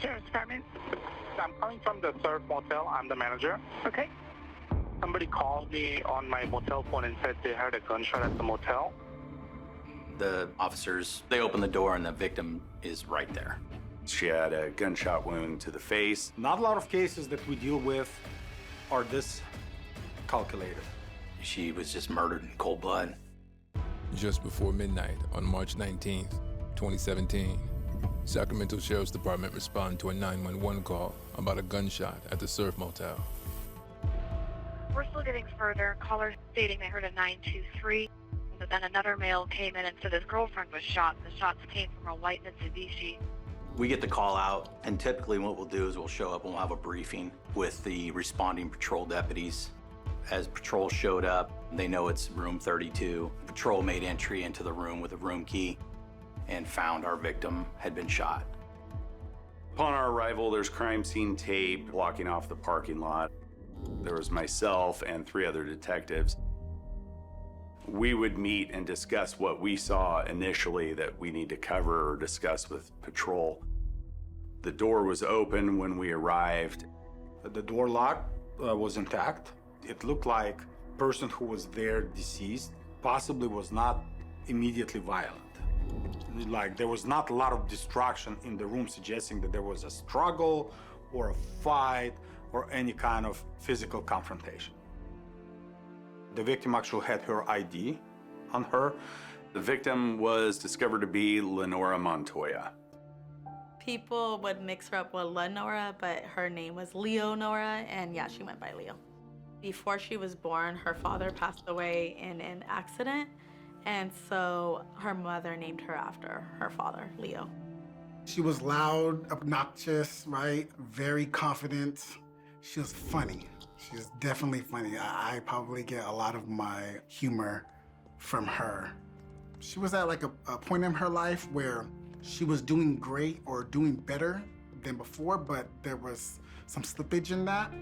Sheriff's Department. I'm calling from the Surf Motel. I'm the manager. Okay. Somebody called me on my motel phone and said they heard a gunshot at the motel. The officers, they open the door and the victim is right there. She had a gunshot wound to the face. Not a lot of cases that we deal with are this calculated. She was just murdered in cold blood. Just before midnight on March 19th, 2017, Sacramento Sheriff's Department responded to a 911 call about a gunshot at the Surf Motel. We're still getting further. Callers stating they heard a 923, but then another male came in and said his girlfriend was shot. The shots came from a white Mitsubishi. We get the call out, and typically what we'll do is we'll show up and we'll have a briefing with the responding patrol deputies. As patrol showed up, they know it's room 32. Patrol made entry into the room with a room key and found our victim had been shot. Upon our arrival, there's crime scene tape blocking off the parking lot. There was myself and 3 other detectives. We would meet and discuss what we saw initially that we need to cover or discuss with patrol. The door was open when we arrived. The door lock was intact. It looked like the person who was there deceased possibly was not immediately violent. Like there was not a lot of destruction in the room suggesting that there was a struggle or a fight or any kind of physical confrontation. The victim actually had her ID on her. The victim was discovered to be Lenora Montoya. People would mix her up with Lenora, but her name was Leonora, and yeah, she went by Leo. Before she was born, her father passed away in an accident, and so her mother named her after her father, Leo. She was loud, obnoxious, right? Very confident. She was funny. She was definitely funny. I probably get a lot of my humor from her. She was at like a point in her life where she was doing great or doing better than before, but there was some slippage in that.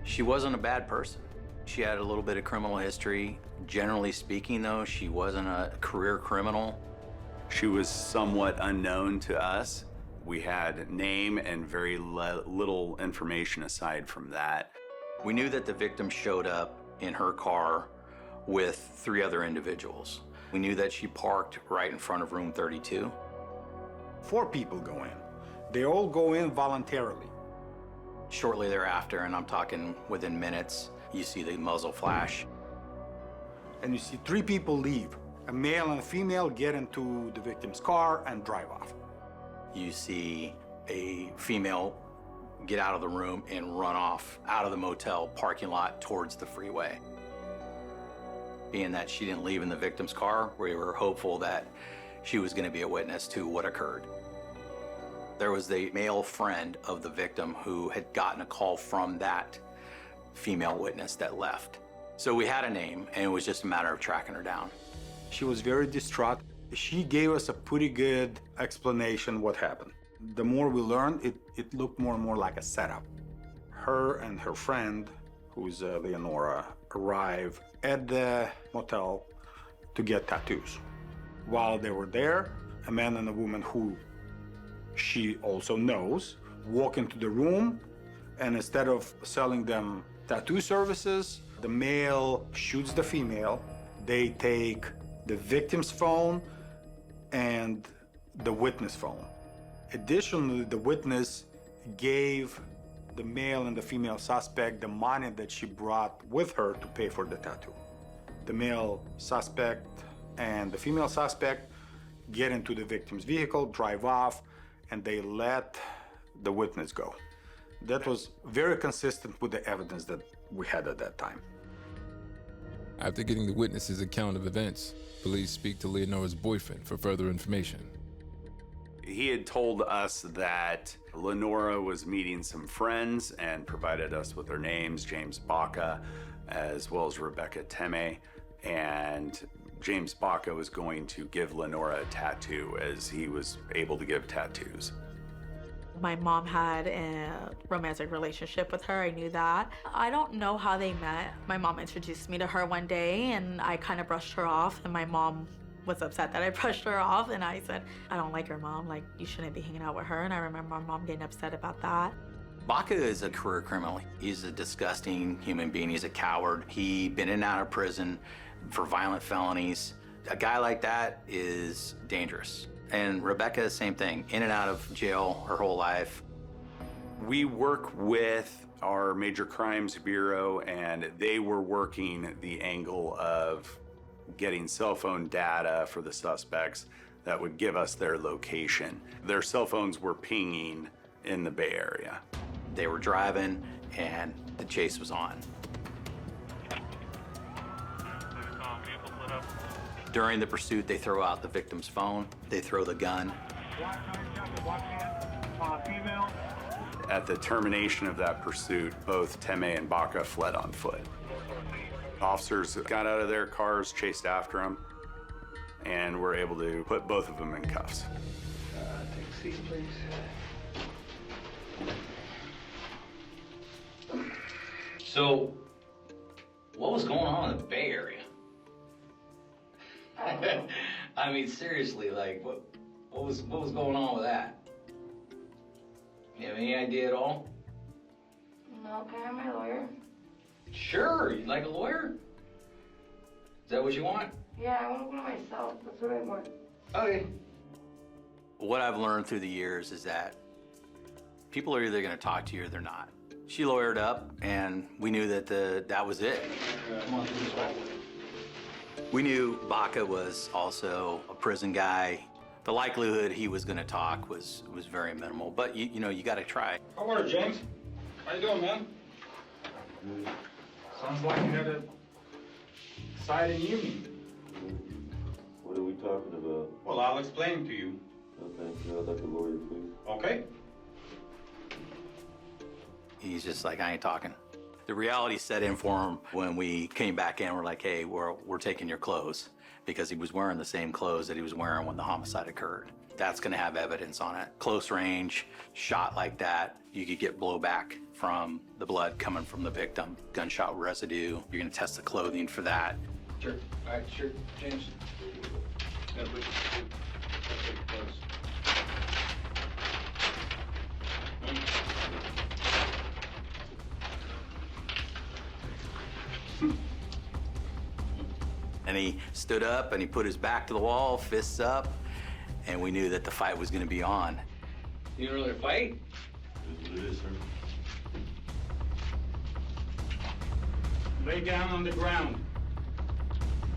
She wasn't a bad person. She had a little bit of criminal history. Generally speaking, though, she wasn't a career criminal. She was somewhat unknown to us. We had name and very little information aside from that. We knew that the victim showed up in her car with 3 other individuals. We knew that she parked right in front of room 32. 4 people go in. They all go in voluntarily. Shortly thereafter, and I'm talking within minutes, you see the muzzle flash. And you see 3 people leave. A male and a female get into the victim's car and drive off. You see a female get out of the room and run off out of the motel parking lot towards the freeway. Being that she didn't leave in the victim's car, we were hopeful that she was going to be a witness to what occurred. There was the male friend of the victim who had gotten a call from that female witness that left. So we had a name, and it was just a matter of tracking her down. She was very distraught. She gave us a pretty good explanation what happened. The more we learned, it looked more and more like a setup. Her and her friend, who's Leonora, arrive at the motel to get tattoos. While they were there, a man and a woman who she also knows walk into the room, and instead of selling them tattoo services, the male shoots the female. They take the victim's phone and the witness phone. Additionally, the witness gave the male and the female suspect the money that she brought with her to pay for the tattoo. The male suspect and the female suspect get into the victim's vehicle, drive off, and they let the witness go. That was very consistent with the evidence that we had at that time. After getting the witness's account of events, police speak to Leonora's boyfriend for further information. He had told us that Lenora was meeting some friends and provided us with their names, James Baca, as well as Rebecca Teme. And James Baca was going to give Lenora a tattoo, as he was able to give tattoos. My mom had a romantic relationship with her, I knew that. I don't know how they met. My mom introduced me to her one day and I kind of brushed her off, and my mom was upset that I brushed her off, and I said, I don't like her, Mom. Like, you shouldn't be hanging out with her. And I remember my mom getting upset about that. Baca is a career criminal. He's a disgusting human being. He's a coward. He'd been in and out of prison for violent felonies. A guy like that is dangerous. And Rebecca, same thing, in and out of jail her whole life. We work with our Major Crimes Bureau, and they were working the angle of getting cell phone data for the suspects that would give us their location. Their cell phones were pinging in the Bay Area. They were driving, and the chase was on. During the pursuit, they throw out the victim's phone, they throw the gun. At the termination of that pursuit, both Teme and Baca fled on foot. Officers got out of their cars, chased after them, and were able to put both of them in cuffs. Take a seat, please. So, what was going on in the Bay Area? I mean, seriously, like, what was going on with that? You have any idea at all? No, can I have my lawyer? Sure, you'd like a lawyer? Is that what you want? Yeah, I want to go myself. That's what I want. Okay. What I've learned through the years is that people are either going to talk to you or they're not. She lawyered up, and we knew that that was it. Come on, through this way. We knew Baca was also a prison guy. The likelihood he was going to talk was very minimal, but you know, you got to try. How are you, James? How you doing, man? Sounds like you had a exciting evening. What are we talking about? Well, I'll explain to you. Okay, I'd like a lawyer, please. Okay? He's just like, I ain't talking. The reality set in for him when we came back in. We're like, hey, we're taking your clothes, because he was wearing the same clothes that he was wearing when the homicide occurred. That's gonna have evidence on it. Close range, shot like that, you could get blowback from the blood coming from the victim, gunshot residue. You're gonna test the clothing for that. Sure. All right, sure, James. Gotta put your clothes. And he stood up and he put his back to the wall, fists up, and we knew that the fight was gonna be on. You didn't really fight? That's what it is, sir. Lay down on the ground.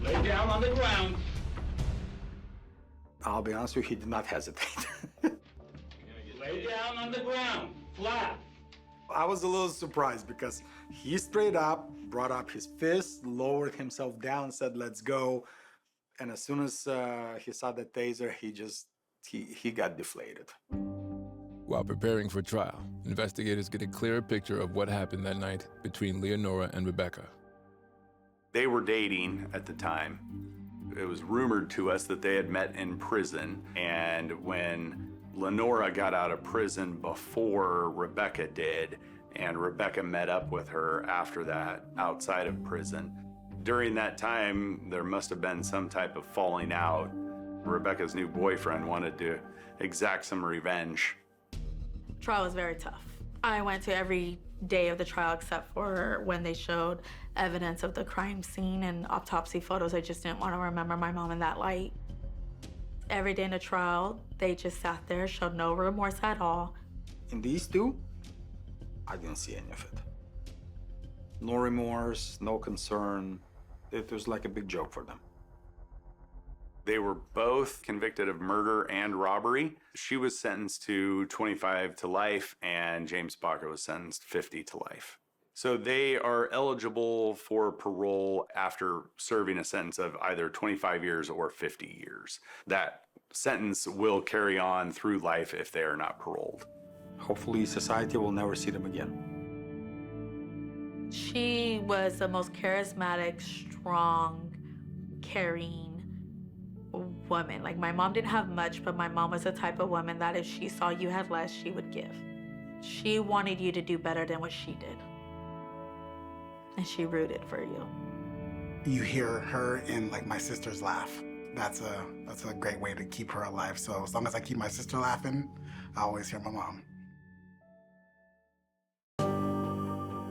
Lay down on the ground. I'll be honest with you, he did not hesitate. Lay down on the ground, flat. I was a little surprised because he straight up brought up his fist, lowered himself down, said, let's go. And as soon as he saw the taser, he got deflated. While preparing for trial, investigators get a clearer picture of what happened that night between Leonora and Rebecca. They were dating at the time. It was rumored to us that they had met in prison, and when Lenora got out of prison before Rebecca did, and Rebecca met up with her after that outside of prison. During that time, there must have been some type of falling out. Rebecca's new boyfriend wanted to exact some revenge. Trial was very tough. I went to every day of the trial except for when they showed evidence of the crime scene and autopsy photos. I just didn't want to remember my mom in that light. Every day in the trial, they just sat there, showed no remorse at all. In these two, I didn't see any of it. No remorse, no concern. It was like a big joke for them. They were both convicted of murder and robbery. She was sentenced to 25 to life, and James Baca was sentenced 50 to life. So they are eligible for parole after serving a sentence of either 25 years or 50 years. That sentence will carry on through life if they are not paroled. Hopefully society will never see them again. She was the most charismatic, strong, caring woman. Like, my mom didn't have much, but my mom was the type of woman that if she saw you had less, she would give. She wanted you to do better than what she did. And she rooted for you. You hear her and like my sisters laugh. that's a great way to keep her alive. So as long as I keep my sister laughing, I always hear my mom.